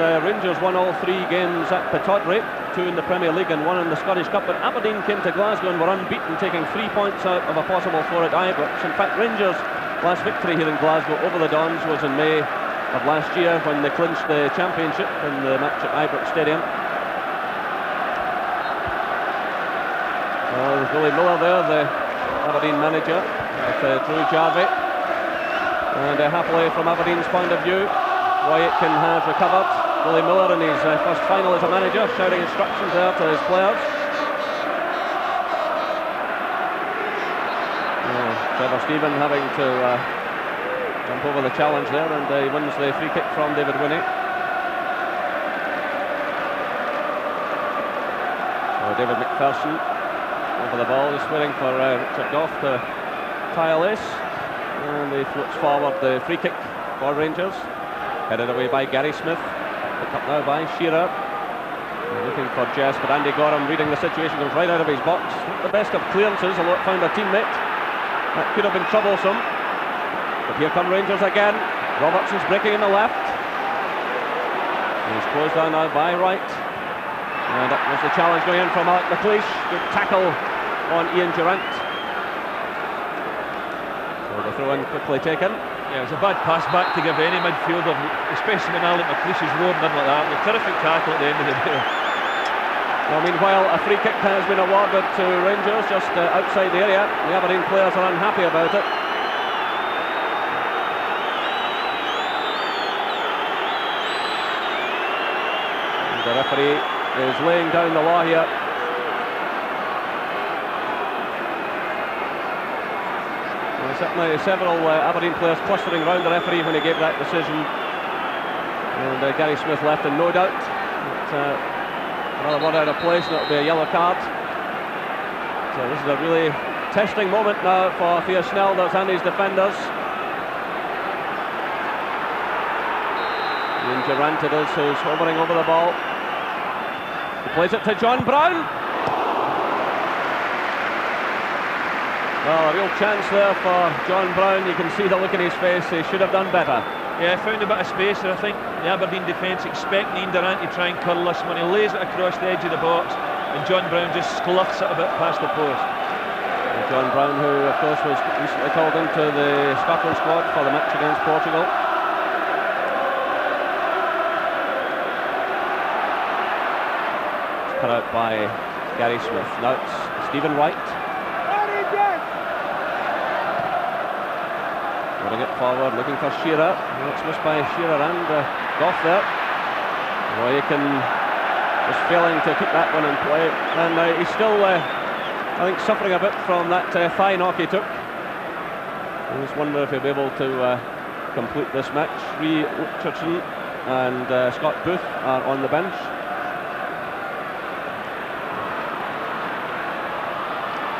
Rangers won all 3 games at Pittodrie, 2 in the Premier League and 1 in the Scottish Cup, but Aberdeen came to Glasgow and were unbeaten, taking 3 points out of a possible 4 at Ibrox. In fact, Rangers' last victory here in Glasgow over the Dons was in May of last year when they clinched the championship in the match at Ibrox Stadium. Billy Miller there, the Aberdeen manager, with Drew Jarvie. And happily from Aberdeen's point of view, Roy Aitken has recovered. Billy Miller in his first final as a manager, shouting instructions there to his players. Trevor Stephen having to jump over the challenge there, and he wins the free kick from David Winnie. So David McPherson over the ball, he's waiting for Richard Goff to tie a lace, and he floats forward the free kick for Rangers, headed away by Gary Smith, picked up now by Shearer, looking for Jess, but Andy Gorham reading the situation, comes right out of his box. Not the best of clearances, although it found a teammate. That could have been troublesome, but here come Rangers again. Robertson's breaking in the left, he's closed down now by Wright, and that was the challenge going in from Alec McLeish. Good tackle on Ian Durant. So the throw in quickly taken. Yeah, it was a bad pass back to give any midfielder, especially when Alec McLeish is roaring in like that. A terrific tackle at the end of the day. Well, meanwhile, a free kick has been awarded to Rangers just outside the area. The Aberdeen players are unhappy about it. And the referee is laying down the law here. Well, certainly several Aberdeen players clustering round the referee when he gave that decision. And Gary Smith left in no doubt. Another one out of place, and it'll be a yellow card. So this is a really testing moment now for Theo Snelders and his defenders. Ian Durant it is who's hovering over the ball. He plays it to John Brown. Well, a real chance there for John Brown. You can see the look in his face. He should have done better. Yeah, found a bit of space there, I think. The Aberdeen defence expect Ian Durant to try and curl this when he lays it across the edge of the box, and John Brown just scuffs it a bit past the post. And John Brown, who of course was recently called into the Scotland squad for the match against Portugal. It's cut out by Gary Smith. Now it's Stephen Wright. Running it forward, looking for Shearer. It's missed by Shearer and Goff there. Roy Aitken just failing to keep that one in play, and he's still, I think, suffering a bit from that thigh knock he took. I just wonder if he'll be able to complete this match. Rhys Richardson and Scott Booth are on the bench.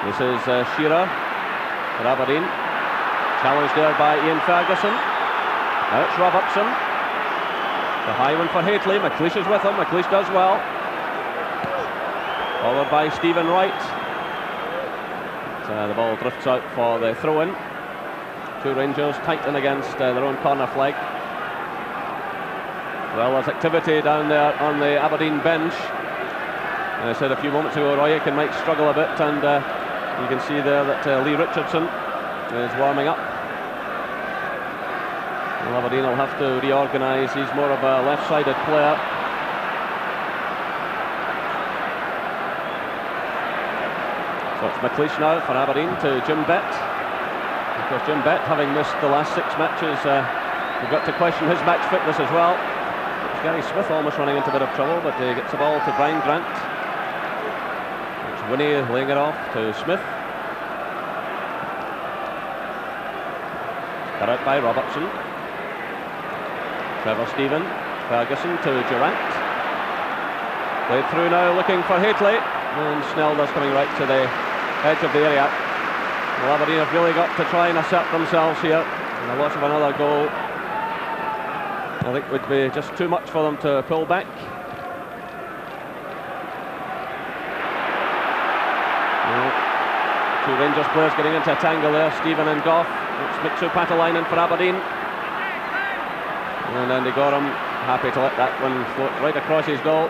This is Shearer for Aberdeen. Challenged there by Ian Ferguson. Now it's Robertson. The high one for Haitley. McLeish is with him. McLeish does well. Followed by Stephen Wright. The ball drifts out for the throw-in. 2 Rangers tight in against their own corner flag. Well, there's activity down there on the Aberdeen bench. I said a few moments ago Roy Aitken might struggle a bit, and you can see there that Lee Richardson is warming up. Well, Aberdeen will have to reorganise. He's more of a left-sided player. So it's McLeish now for Aberdeen to Jim Bett. Of course, Jim Bett, having missed the last 6 matches, we've got to question his match fitness as well. It's Gary Smith almost running into a bit of trouble, but he gets the ball to Brian Grant. It's Winnie laying it off to Smith. Cut out by Robertson. Trevor Stephen. Ferguson to Durant. Played through now, looking for Haitley. And Snelders coming right to the edge of the area. Well, Aberdeen have really got to try and assert themselves here. And the loss of another goal, I think, would be just too much for them to pull back. Two Rangers players getting into a tangle there, Stephen and Goff. It's Mitsu Patalainen for Aberdeen. And Andy Gorham happy to let that one float right across his goal.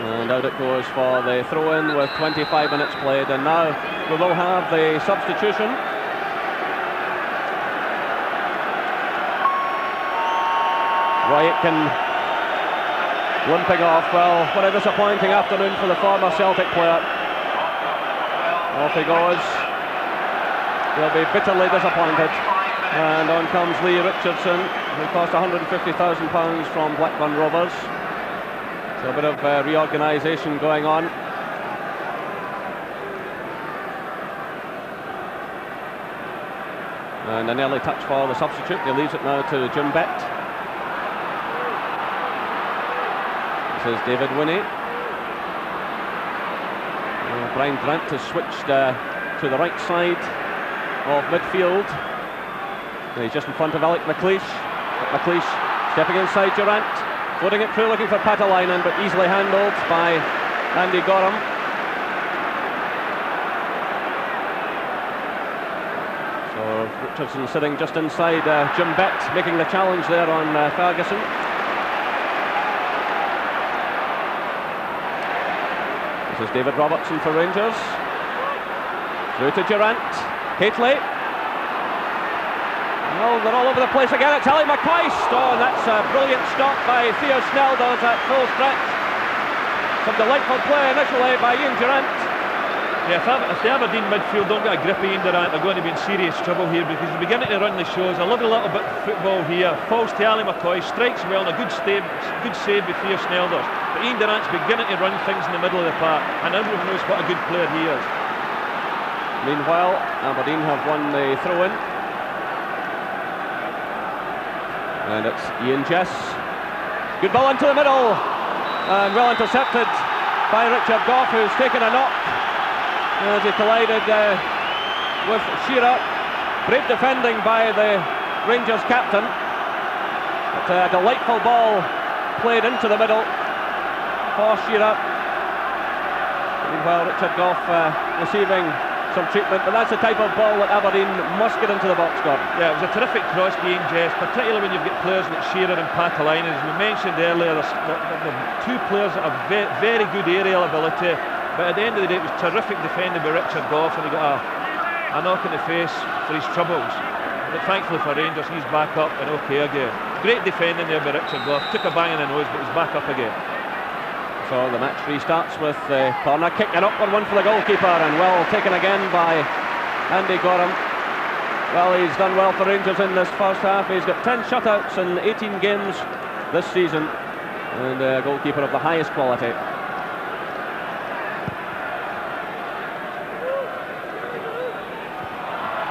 And out it goes for the throw-in with 25 minutes played. And now we will have the substitution. Roy Aitken limping off. Well, what a disappointing afternoon for the former Celtic player. Off he goes. He'll be bitterly disappointed. And on comes Lee Richardson, who cost £150,000 from Blackburn Rovers. So a bit of reorganisation going on. And an early touch for the substitute. He leaves it now to Jim Bett. This is David Winnie. Brian Grant has switched to the right side of midfield. He's just in front of Alec McLeish. McLeish stepping inside Durant, floating it through, looking for Patalainen, but easily handled by Andy Gorham. So Richardson sitting just inside Jim Bett, making the challenge there on Ferguson. This is David Robertson for Rangers. Through to Durant. Haitley. Oh, they're all over the place again. It's Ali McCoist. Oh, and that's a brilliant stop by Theo Snelders at full stretch. Some delightful play initially by Ian Durant. Yeah, if the Aberdeen midfield don't get a grip of Ian Durant, they're going to be in serious trouble here, because he's beginning to run the shows. I love a little bit of football here. Falls to Ali McCoist, strikes well, and a good save by Theo Snelders. But Ian Durant's beginning to run things in the middle of the park, and everyone knows what a good player he is. Meanwhile, Aberdeen have won the throw-in. And it's Ian Jess. Good ball into the middle. And well intercepted by Richard Gough, who's taken a knock as he collided with Shearer. Great defending by the Rangers captain. But a delightful ball played into the middle for Shearer. Meanwhile, Richard Gough receiving some treatment, but that's the type of ball that Aberdeen must get into the box, Gordon. Yeah, it was a terrific cross by Ian Jess, particularly when you've got players like Shearer and Patalainen. As we mentioned earlier, they're two players that have very good aerial ability, but at the end of the day it was terrific defending by Richard Gough, and he got a knock in the face for his troubles. But thankfully for Rangers, he's back up and okay again. Great defending there by Richard Gough. Took a bang in the nose, but he's back up again. So the match restarts with the corner kick, an upward one for the goalkeeper, and well taken again by Andy Gorham. Well, he's done well for Rangers in this first half. He's got 10 shutouts in 18 games this season, and a goalkeeper of the highest quality.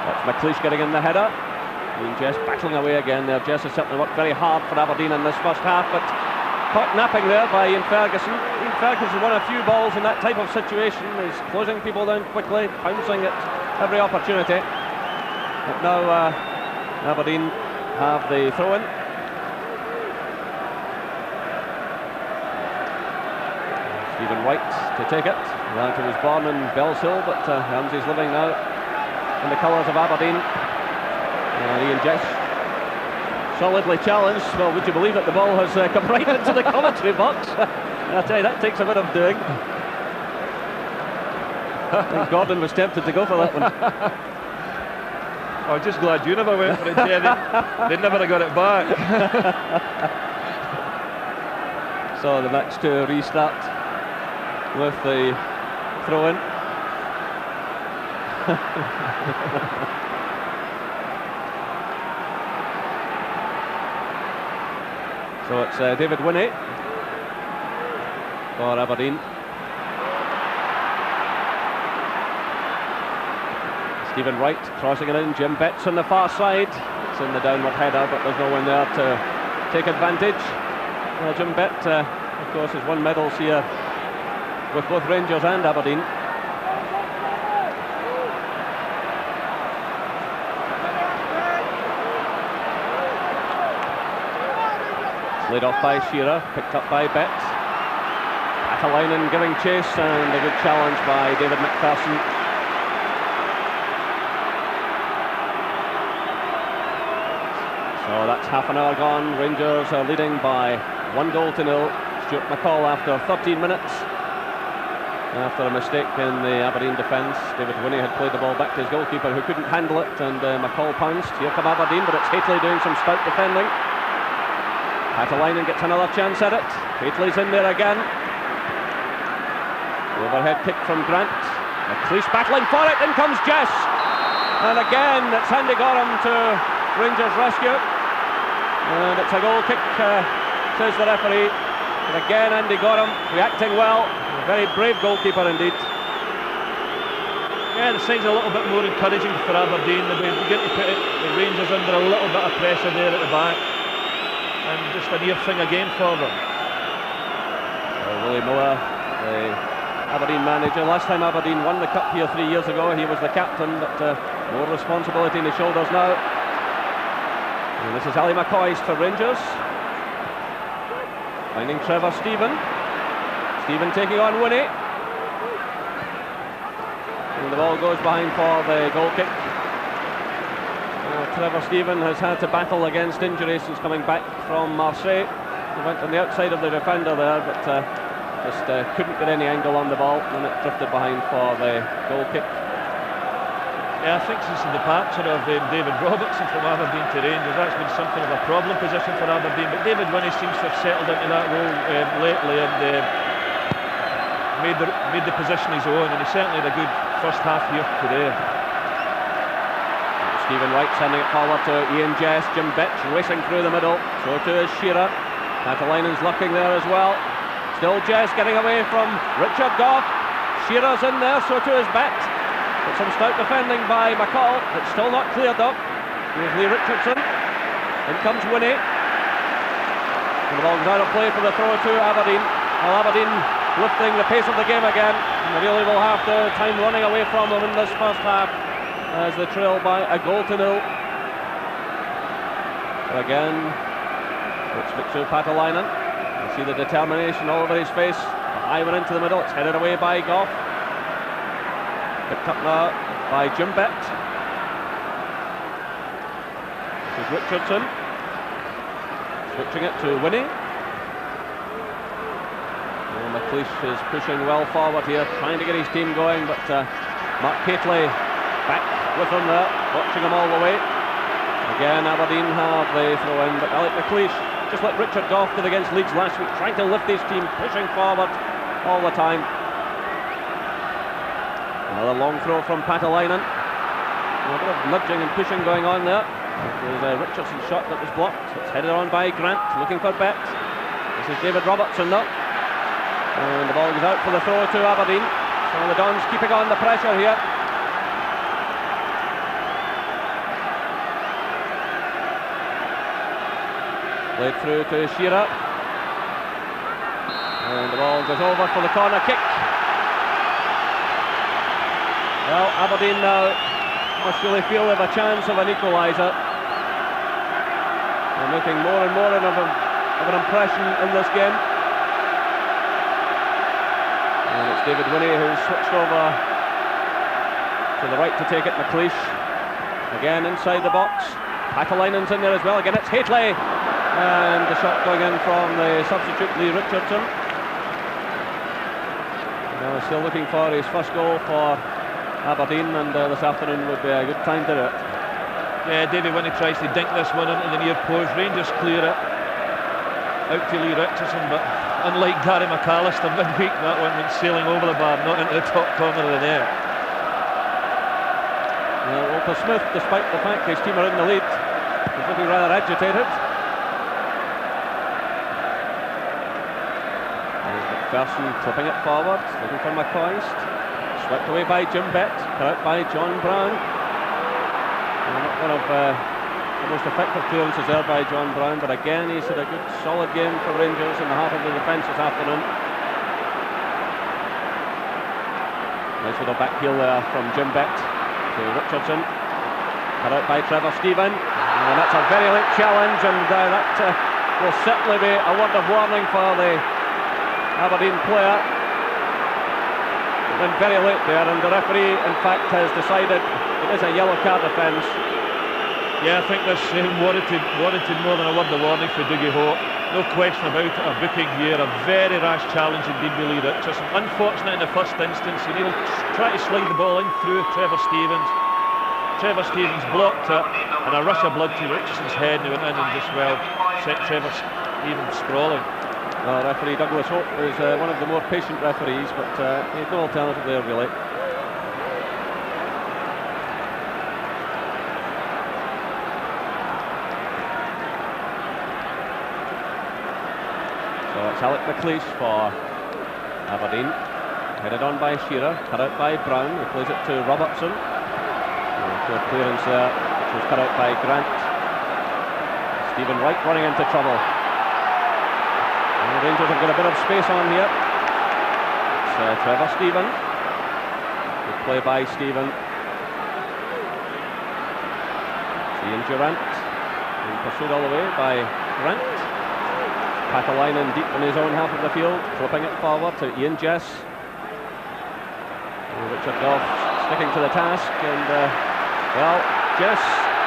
That's McLeish getting in the header. And Jess battling away again there. Jess has certainly worked very hard for Aberdeen in this first half, but caught napping there by Ian Ferguson. Ian Ferguson won a few balls in that type of situation. He's closing people down quickly, pouncing at every opportunity. But now Aberdeen have the throw-in. Stephen White to take it. He was born in Bellshill, but he's living now in the colours of Aberdeen. Ian Jess solidly challenged. Well, would you believe it? The ball has come right into the commentary box. I tell you, that takes a bit of doing. I think Gordon was tempted to go for that one. I'm just glad you never went for it, Jerry. They never got it back. So the match to restart with the throw-in. So it's David Winnie for Aberdeen. Stephen Wright crossing it in. Jim Betts on the far side. It's in the downward header, but there's no one there to take advantage. Well, Jim Bett, of course, has won medals here with both Rangers and Aberdeen. Laid off by Shearer, picked up by Bett. Patalainen giving chase, and a good challenge by David McPherson. So that's half an hour gone. Rangers are leading by 1-0. Stuart McCall after 13 minutes. After a mistake in the Aberdeen defence, David Winnie had played the ball back to his goalkeeper who couldn't handle it, and McCall pounced. Here come Aberdeen, but it's Hateley doing some stout defending. Patalainen gets another chance at it. Hateley's in there again. The overhead kick from Grant. McLeish battling for it. In comes Jess. And again, it's Andy Gorham to Rangers' rescue. And it's a goal kick, says the referee. And again, Andy Gorham reacting well. A very brave goalkeeper indeed. Yeah, the side's a little bit more encouraging for Aberdeen. They begin to put the Rangers under a little bit of pressure there at the back. And just a near thing again for them. Willie Miller, the Aberdeen manager. Last time Aberdeen won the cup here 3 years ago, he was the captain, but more responsibility on his shoulders now. And this is Ali McCoist for Rangers. Finding Trevor Stephen. Stephen taking on Winnie. And the ball goes behind for the goal kick. Trevor Stephen has had to battle against injury since coming back from Marseille. He went on the outside of the defender there, but just couldn't get any angle on the ball, and it drifted behind for the goal kick. Yeah, I think since the departure of David Robertson from Aberdeen to Rangers, that's been something of a problem position for Aberdeen, but David Winnie seems to have settled into that role lately and made the position his own, and he certainly had a good first half here today. Stephen White sending it forward to Ian Jess. Jim Betch racing through the middle, so too is Shearer. Patalainen's lurking there as well. Still Jess getting away from Richard Gough. Shearer's in there, so too is Betch. But some stout defending by McCall. It's still not cleared up. Here's Lee Richardson. In comes Winnie. And the ball goes out of play for the throw to Aberdeen. Well, Aberdeen lifting the pace of the game again. And they really will have the time running away from them in this first half as they trail by 1-0. But again, it's Victor Patalainen. You see the determination all over his face. The high one into the middle. It's headed away by Gough. Picked up now by Jim Bett. This is Richardson. Switching it to Winnie. And McLeish is pushing well forward here, trying to get his team going, but Mark Hateley back with him there, watching him all the way. Again, Aberdeen have the throw in, but Alec McLeish, just like Richard Gough did against Leeds last week, trying to lift his team, pushing forward all the time. Another long throw from Patalainen. A bit of nudging and pushing going on there. There's a Richardson shot that was blocked. It's headed on by Grant, looking for Bett. This is David Robertson now. And the ball goes out for the throw to Aberdeen. So the Dons keeping on the pressure here. Played through to Shearer. And the ball goes over for the corner kick. Well, Aberdeen now must really feel they have a chance of an equaliser. They're making more and more of an impression in this game. And it's David Winnie who's switched over to the right to take it. McLeish again inside the box. Patalainen's in there as well. Again, it's Hateley. And the shot going in from the substitute Lee Richardson. Now still looking for his first goal for Aberdeen, and this afternoon would be a good time to do it. Yeah, David Winnie tries to dink this one into the near post. Rangers clear it out to Lee Richardson, but unlike Gary McAllister midweek, that one went sailing over the bar, not into the top corner of the net. Walter Smith, despite the fact his team are in the lead, is looking rather agitated. McPherson clipping it forward, looking for McCoist. Swept away by Jim Bett, cut out by John Brown. One of the most effective clearances there by John Brown, but again he's had a good solid game for Rangers in the heart of the defence this afternoon. Nice little back heel there from Jim Bett to Richardson. Cut out by Trevor Stephen, and that's a very late challenge, and that will certainly be a word of warning for the Aberdeen player. Been very late there, and the referee in fact has decided it is a yellow card offence. Yeah, I think this warranted more than a word of warning for Dougie Hope. No question about it, a booking here, a very rash challenge indeed, Billy Richardson. Unfortunate in the first instance, he nearly tried to slide the ball in through Trevor Stevens. Trevor Stevens blocked it, and a rush of blood to Richardson's head, and he went in and just, well, set Trevor Stevens sprawling. Well, referee Douglas Hope is one of the more patient referees, but he had no alternative there, really. So it's Alec McLeish for Aberdeen. Headed on by Shearer, cut out by Brown, he plays it to Robertson. Good clearance there, which was cut out by Grant. Stephen Wright running into trouble. And the Rangers have got a bit of space on here. It's Trevor Stephen. Good play by Stephen. Ian Durant. And pursued all the way by Grant. Patalainen deep in his own half of the field, flipping it forward to Ian Jess. And Richard Goff sticking to the task, and well, Jess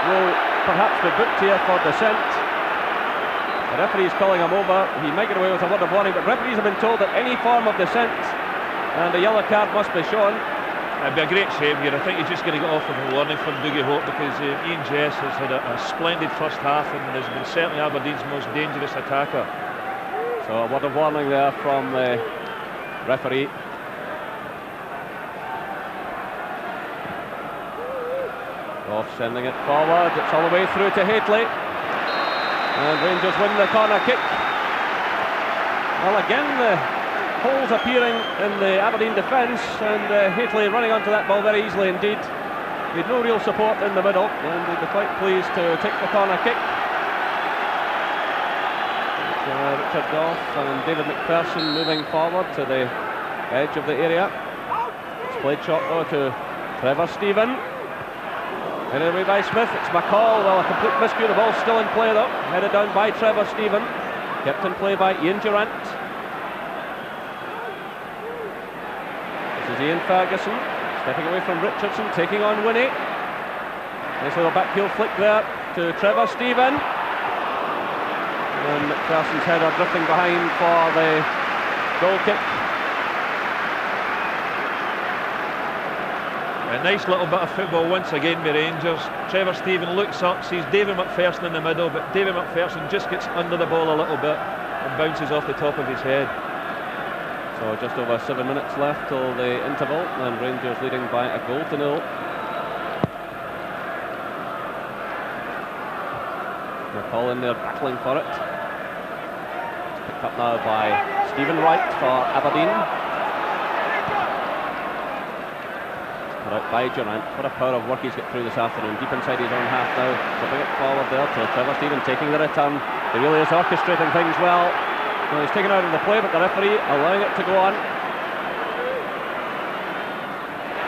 will perhaps be booked here for dissent. The referee's calling him over. He might get away with a word of warning, but referees have been told that any form of dissent and a yellow card must be shown. It'd be a great shame here. I think he's just going to get off with a warning from Dougie Hope, because Ian Jess has had a splendid first half and has been certainly Aberdeen's most dangerous attacker. So a word of warning there from the referee. Off sending it forward, it's all the way through to Hateley, and Rangers win the corner kick. Well, again the holes appearing in the Aberdeen defence, and Hateley running onto that ball very easily indeed. He had no real support in the middle, and they'd be quite pleased to take the corner kick. Richard Goff and David McPherson moving forward to the edge of the area. It's played short though to Trevor Stephen. Headed away by Smith, it's McCall. Well, a complete miscue, the ball's still in play though. Headed down by Trevor Stephen. Kept in play by Ian Durant. This is Ian Ferguson, stepping away from Richardson, taking on Winnie. Nice little backheel flick there to Trevor Stephen. And McPherson's header drifting behind for the goal kick. A nice little bit of football once again by Rangers. Trevor Stephen looks up, sees David McPherson in the middle, but David McPherson just gets under the ball a little bit and bounces off the top of his head. So just over 7 minutes left till the interval, and Rangers leading by a goal to nil. McCall in there battling for it. Picked up now by Stephen Wright for Aberdeen. Put out by Durant. What a power of work he's got through this afternoon. Deep inside his own half now. Flipping it forward there to Trevor Stephen, taking the return. He really is orchestrating things well. Well, he's taken out of the play, but the referee allowing it to go on.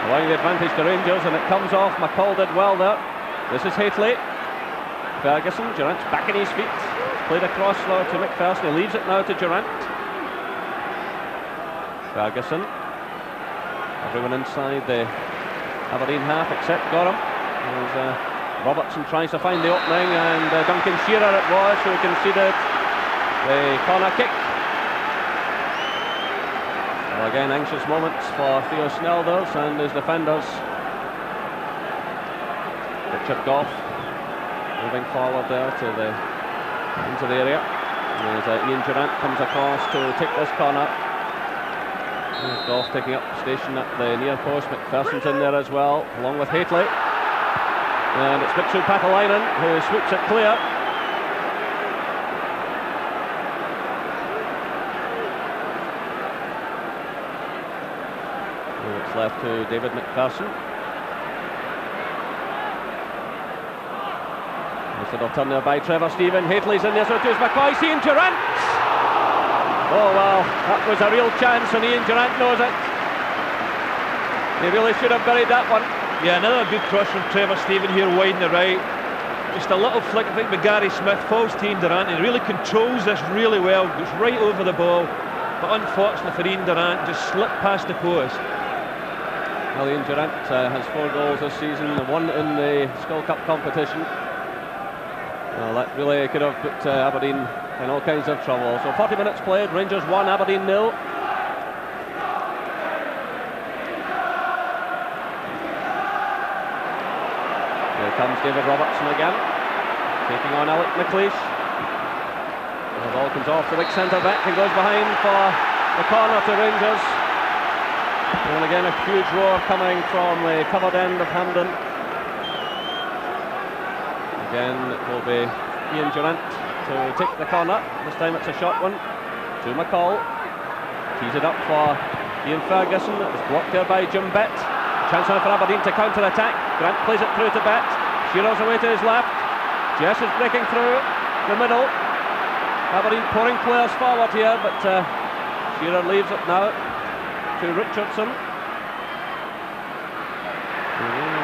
Allowing the advantage to Rangers, and it comes off. McCall did well there. This is Hateley. Ferguson, Durant's back in his feet. Played across now to McPherson. He leaves it now to Durant. Ferguson. Everyone inside the Aberdeen half except Gorham. As Robertson tries to find the opening, and Duncan Shearer it was who conceded the corner kick. Well, again, anxious moments for Theo Snelders and his defenders. Richard Goff moving forward there to into the area. And as Ian Durant comes across to take this corner. There's Goff taking up station at the near post. McPherson's in there as well, along with Hateley. And it's Mitchell Patalainen who sweeps it clear. And it's left to David McPherson. Nice little turn there by Trevor Stephen. Hateley's in there, so too is McCoy. Ian Durant! Oh well, that was a real chance, and Ian Durant knows it. He really should have buried that one. Yeah, another good cross from Trevor Stephen here, wide in the right. Just a little flick, I think, by Gary Smith, falls to Ian Durant. He really controls this really well, goes right over the ball. But unfortunately for Ian Durant, just slipped past the post. Well, Ian Durant has 4 goals this season, 1 in the Skull Cup competition. Well, that really could have put Aberdeen in all kinds of trouble. So 40 minutes played, Rangers 1, Aberdeen 0. Here comes David Robertson again, taking on Alec McLeish. The ball comes off the big centre back and goes behind for the corner to Rangers. And again a huge roar coming from the covered end of Hampden. Again it will be Ian Durant to take the corner. This time it's a short one to McCall. Tees it up for Ian Ferguson. It was blocked there by Jim Bett. Chance now for Aberdeen to counter-attack. Grant plays it through to Bett. Shearer's away to his left. Jess is breaking through the middle. Aberdeen pouring players forward here, but Shearer leaves it now to Richardson.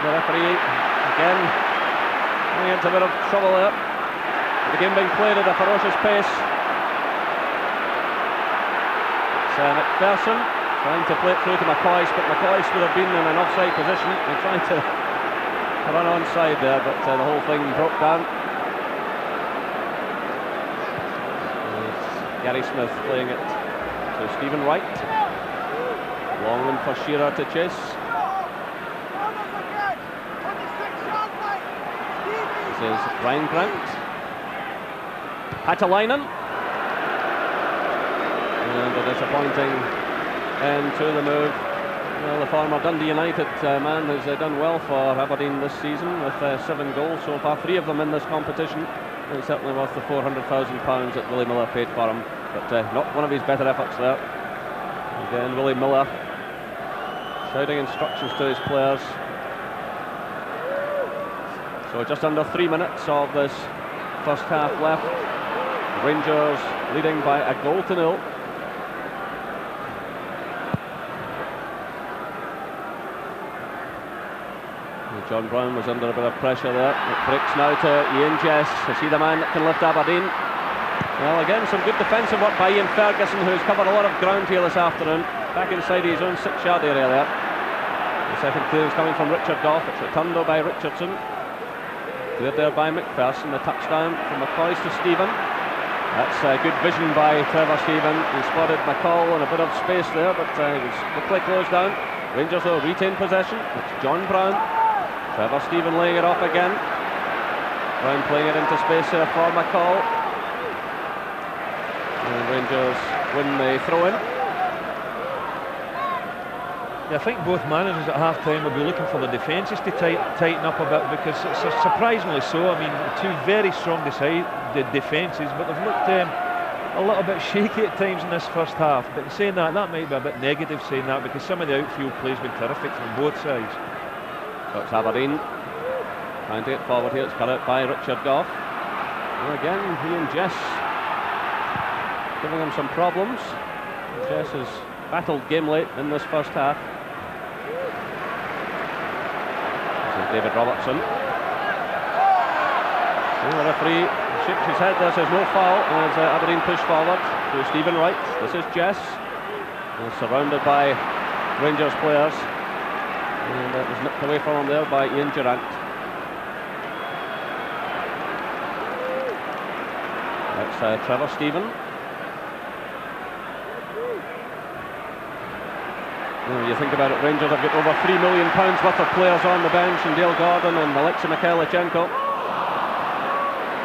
The referee again coming into a bit of trouble there. The game being played at a ferocious pace. It's McPherson trying to play it through to McCoyce, but McCoyce would have been in an offside position and trying to run onside there, but the whole thing broke down. Gary Smith playing it to Stephen Wright. Long one for Shearer to chase. This is Ryan Grant. Patalainen. And a disappointing end to the move. Well, the former Dundee United man has done well for Aberdeen this season with 7 goals so far, 3 of them in this competition. And certainly worth the £400,000 that Willie Miller paid for him, but not one of his better efforts there. Again, Willie Miller shouting instructions to his players. So just under 3 minutes of this first half left. Rangers leading by a goal to 0. John Brown was under a bit of pressure there. It breaks now to Ian Jess. Is he the man that can lift Aberdeen? Well, again, some good defensive work by Ian Ferguson, who's covered a lot of ground here this afternoon. Back inside his own 6-yard area there. The second clearance coming from Richard Goff. It's returned though by Richardson. Cleared there by McPherson. The touchdown from McCoy's to Stephen. That's good vision by Trevor Stephen. He spotted McCall in a bit of space there, but he was quickly closed down. Rangers though retain possession. It's John Brown. Trevor Stephen laying it off again. Brown playing it into space here for McCall. And Rangers win the throw-in. Yeah, I think both managers at half-time will be looking for the defences to tighten up a bit, because it's surprisingly so. I mean, 2 very strong defences, but they've looked a little bit shaky at times in this first half. But in saying that might be a bit negative saying that, because some of the outfield play has been terrific from both sides. So it's Aberdeen trying to get forward here. It's cut out by Richard Goff. And again, he and Jess giving him some problems. Jess has battled game late in this first half. This is David Robertson. And the referee shakes his head. There says no foul as Aberdeen push forward to Stephen Wright. This is Jess. And surrounded by Rangers players. And it was nipped away from him there by Ian Durant. That's Trevor Stephen. You think about it, Rangers have got over £3 million worth of players on the bench, and Dale Gordon and Alexei Mikhailichenko.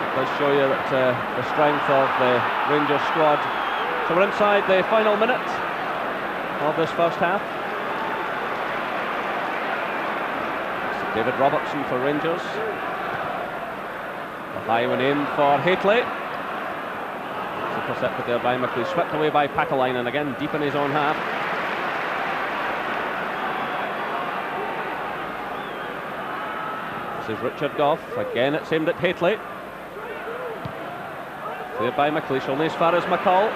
It does show you that the strength of the Rangers squad. So we're inside the final minute of this first half. David Robertson for Rangers. The high one in for Haitley. It's intercepted there by McLeish. Swept away by Patalainen, again deep in his own half. This is Richard Goff. Again it's aimed at Haitley. Cleared by McLeish, only as far as McCall.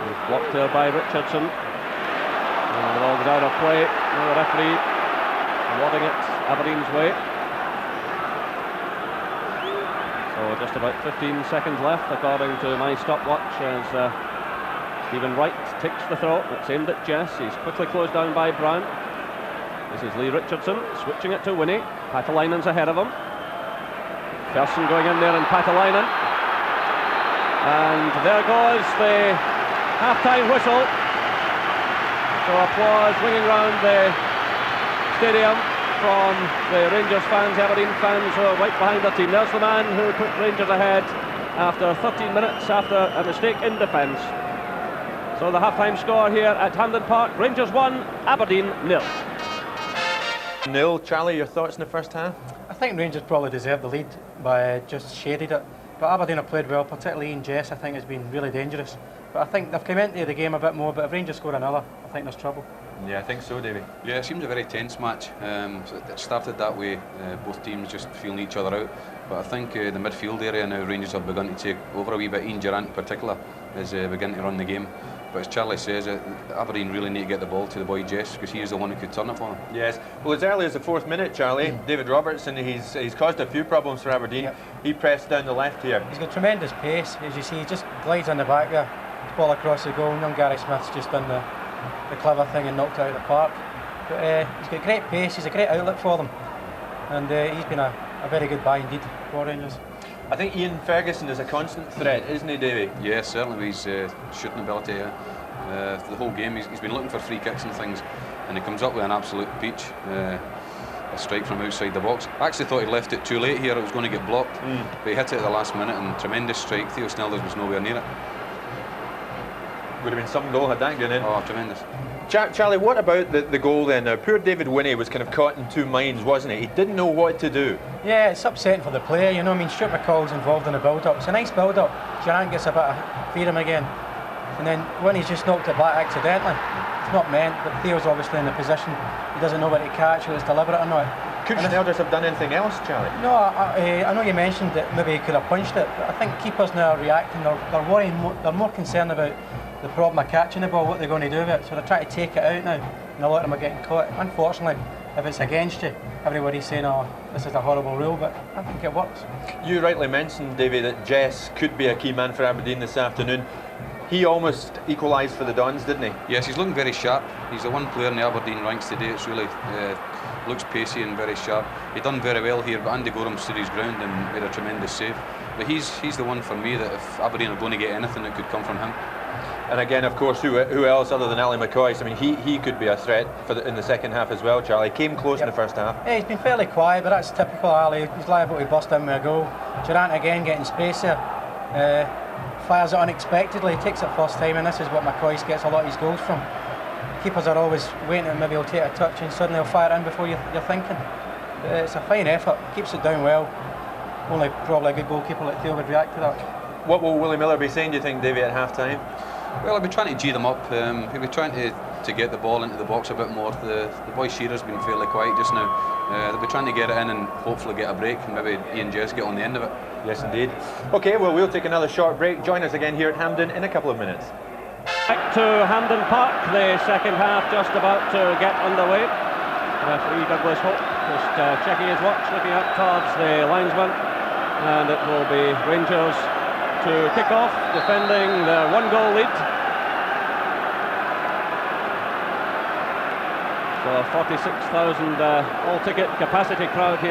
He's blocked there by Richardson. And the ball goes out of play. Now the referee awarding it Aberdeen's way. So just about 15 seconds left according to my stopwatch as Stephen Wright takes the throw. It's aimed at Jess. He's quickly closed down by Brown. This is Lee Richardson switching it to Winnie. Patalainen's ahead of him. Persson going in there and Patalainen. And there goes the half-time whistle. So applause ringing round the stadium from the Rangers fans, Aberdeen fans who are right behind their team. There's the man who put Rangers ahead after 13 minutes after a mistake in defence. So the half-time score here at Hampden Park, Rangers 1, Aberdeen 0. Charlie, your thoughts in the first half? I think Rangers probably deserved the lead, but just shaded it. But Aberdeen have played well, particularly Ian Jess, I think, has been really dangerous. But I think they've come into the game a bit more, but if Rangers score another, I think there's trouble. Yeah, I think so, Davey. Yeah, it seems a very tense match. It started that way, both teams just feeling each other out. But I think the midfield area now, Rangers have begun to take over a wee bit. Ian Durrant in particular is beginning to run the game. But as Charlie says, Aberdeen really need to get the ball to the boy Jess, because he is the one who could turn it for them. Yes. Well, as early as the 4th minute, Charlie, David Robertson, he's caused a few problems for Aberdeen. Yep. He pressed down the left here. He's got tremendous pace, as you see. He just glides on the back there. Ball across the goal. Young Gary Smith's just done the clever thing and knocked it out of the park. But he's got great pace. He's a great outlet for them, and he's been a very good buy indeed for Rangers. I think Ian Ferguson is a constant threat, isn't he, Davey? Yeah, certainly with his shooting ability. The whole game he's been looking for free kicks and things, and he comes up with an absolute peach. A strike from outside the box. I actually thought he left it too late here. It was going to get blocked, but he hit it at the last minute, and tremendous strike. Theo Snilders was nowhere near it. Would have been some goal had that gone in. Oh, tremendous. Charlie, what about the goal then? Now, poor David Winnie was kind of caught in two minds, wasn't he? He didn't know what to do. Yeah, it's upsetting for the player, you know. I mean, Stuart McCall's involved in the build-up. It's a nice build-up. Durrant gets a bit of freedom again, and then Winnie's just knocked it back accidentally. It's not meant, but Theo's obviously in the position. He doesn't know where to catch, whether it's deliberate or not. Could Snilders have done anything else, Charlie? No, I know you mentioned that maybe he could have punched it, but I think keepers now are reacting. They're worrying. They're more concerned about the problem of catching the ball, what they're going to do with it. So they're trying to take it out now, and a lot of them are getting caught. Unfortunately, if it's against you, everybody's saying, oh, this is a horrible rule, but I think it works. You rightly mentioned, Davey, that Jess could be a key man for Aberdeen this afternoon. He almost equalised for the Dons, didn't he? Yes, he's looking very sharp. He's the one player in the Aberdeen ranks today. It's really looks pacey and very sharp. He done very well here, but Andy Gorham stood his ground and made a tremendous save. But he's the one for me that if Aberdeen are going to get anything, it could come from him. And again, of course, who else other than Ali McCoy? I mean, he could be a threat in the second half as well, Charlie. Came close in the first half. Yeah, he's been fairly quiet, but that's typical Ali. He's liable to bust in with a goal. Durrant again getting space there. Fires it unexpectedly, takes it first time, and this is what McCoy gets a lot of his goals from. Keepers are always waiting, and maybe he'll take a touch and suddenly he'll fire it in before you're thinking. It's a fine effort, keeps it down well. Only probably a good goalkeeper like Theo would react to that. What will Willie Miller be saying, do you think, Davey, at half time? Well, I'll be trying to G them up. He'll be trying to get the ball into the box a bit more. The boy Shearer's been fairly quiet just now. They'll be trying to get it in and hopefully get a break, and maybe Ian Jess get on the end of it. Yes, indeed. OK, well, we'll take another short break. Join us again here at Hampden in a couple of minutes. Back to Hampden Park, the second half just about to get underway. Referee Douglas Hope just checking his watch, looking up towards the linesman, and it will be Rangers to kick off, defending their one-goal lead. So 46,000 all-ticket capacity crowd here.